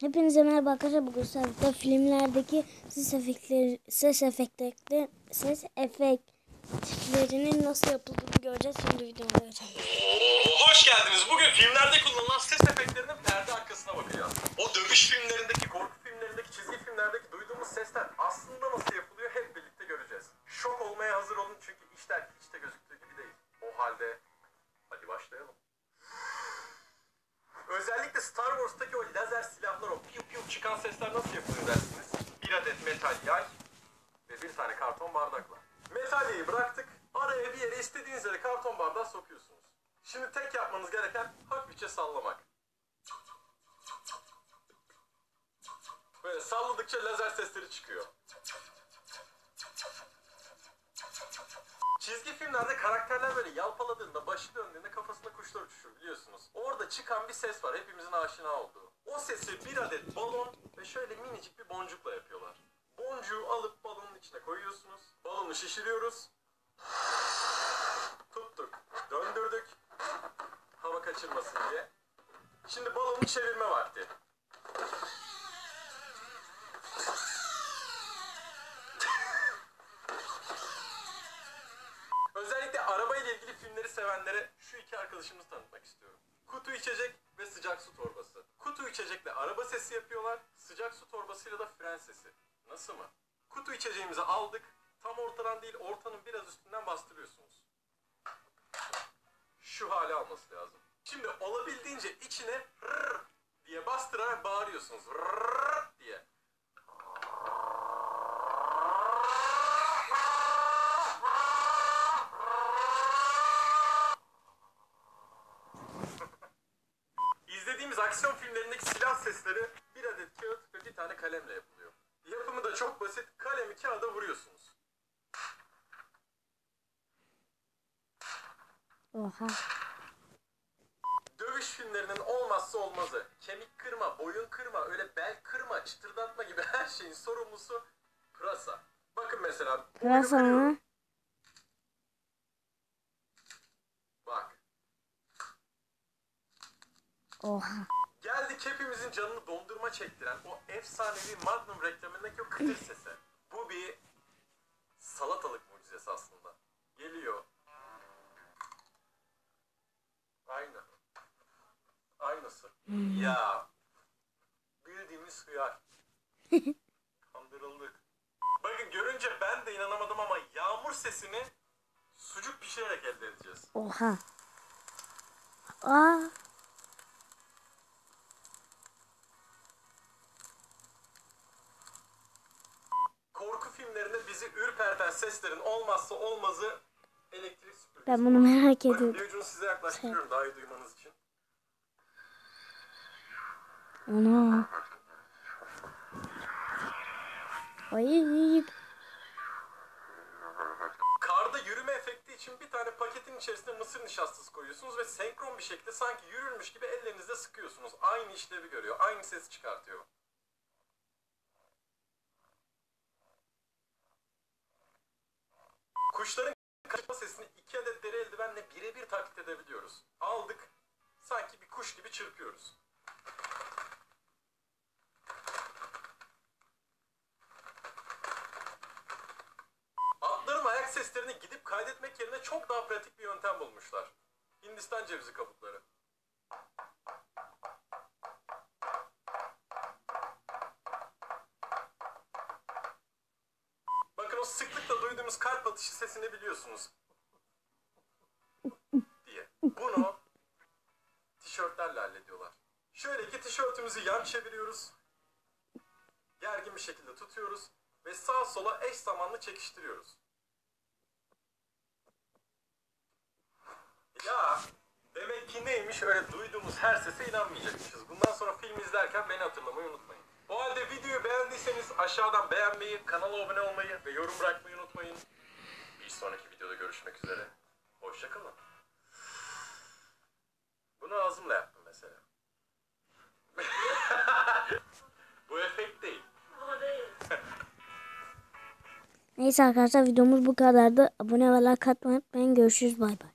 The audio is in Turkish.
Hepinize merhaba arkadaşlar. Bugün sizlerle filmlerdeki ses efektlerinin nasıl yapıldığını göreceğiz. Şimdi videomu açalım. Hoş geldiniz. Bugün filmlerde kullanılan ses efektlerinin perde arkasına bakacağız. O dövüş filmlerindeki, korku filmlerindeki, çizgi filmlerdeki duyduğumuz sesler aslında nasıl yapılıyor hep birlikte göreceğiz. Şok olmaya hazır olun çünkü işler hiç de gözüktüğü gibi değil. O halde hadi başlayalım. Özellikle Star Wars'taki o lazer silahlar, o piu piu çıkan sesler nasıl yapılıyor dersiniz? Bir adet metal yay ve bir tane karton bardakla. Metal yayı bıraktık, araya bir yere istediğiniz yere karton bardağı sokuyorsunuz. Şimdi tek yapmanız gereken hafifçe sallamak. Böyle salladıkça lazer sesleri çıkıyor. Çizgi filmlerde karakterler böyle yalpaladığında, başı döndüğünde kafasına kuşlar uçuşur biliyorsunuz. Orada çıkan bir ses var, hepimizin aşina olduğu. O sesi bir adet balon ve şöyle minicik bir boncukla yapıyorlar. Boncuğu alıp balonun içine koyuyorsunuz. Balonu şişiriyoruz. Tuttuk, döndürdük. Hava kaçırmasın diye. Şimdi balonu çevirme vakti. Özellikle araba ile ilgili filmleri sevenlere şu iki arkadaşımızı tanıtmak istiyorum. Kutu içecek ve sıcak su torbası. Kutu içecekle araba sesi yapıyorlar, sıcak su torbasıyla da fren sesi. Nasıl mı? Kutu içeceğimizi aldık, tam ortadan değil ortanın biraz üstünden bastırıyorsunuz. Şu hale alması lazım. Şimdi olabildiğince içine rrr diye bastırarak bağırıyorsunuz. Rrr diye. İzlediğimiz aksiyon filmlerindeki silah sesleri bir adet kağıt ve bir tane kalemle yapılıyor. Yapımı da çok basit. Kalemi kağıda vuruyorsunuz. Oha. Dövüş filmlerinin olmazsa olmazı. Kemik kırma, boyun kırma, öyle bel kırma, çıtırdatma gibi her şeyin sorumlusu pırasa. Bakın mesela. Pırasa mı? Bak. Oha. Geldik hepimizin canını dondurma çektiren o efsanevi Magnum reklamındaki o kıtır sesi. Bu bir salatalık mucizesi aslında. Geliyor. Aynı. Aynısı. Ya. Bildiğimiz hıyar. Kandırıldık. Bakın görünce ben de inanamadım ama yağmur sesini sucuk pişirerek elde edeceğiz. Oha. Aa. Korku filmlerinde bizi ürperten seslerin olmazsa olmazı elektrik süpürgesi. Ben bunu merak Bakın ediyorum. bir ucunu size yaklaştırıyorum daha iyi duymanız için. Ana. Ay. Karda yürüme efekti için bir tane paketin içerisine mısır nişastası koyuyorsunuz ve senkron bir şekilde sanki yürürmüş gibi ellerinizde sıkıyorsunuz. Aynı işlevi görüyor, aynı ses çıkartıyor. Kuşların kaçma sesini 2 adet deri eldivenle birebir taklit edebiliyoruz. Aldık, sanki bir kuş gibi çırpıyoruz. Atların ayak seslerini gidip kaydetmek yerine çok daha pratik bir yöntem bulmuşlar. Hindistan cevizi kabukları. Bakın o sıklıkla duyduğumuz kalp atışı sesini biliyorsunuz. Diye. Bunu tişörtlerle hallediyorlar. Şöyle ki tişörtümüzü yan çeviriyoruz. Gergin bir şekilde tutuyoruz. Ve sağa sola eş zamanlı çekiştiriyoruz. Ya demek ki neymiş öyle duyduğumuz her sese inanmayacakmışız. Bundan sonra film izlerken beni hatırlamayı unutmayın. O halde videoyu beğendiyseniz aşağıdan beğenmeyi, kanala abone olmayı ve yorum bırakmayı unutmayın. Bir sonraki videoda görüşmek üzere. Hoşçakalın. Bunu ağzımla yaptım mesela. Bu efekt değil. Neyse arkadaşlar videomuz bu kadardı. Abone ve like atmayı unutmayın. Görüşürüz. Bay bay.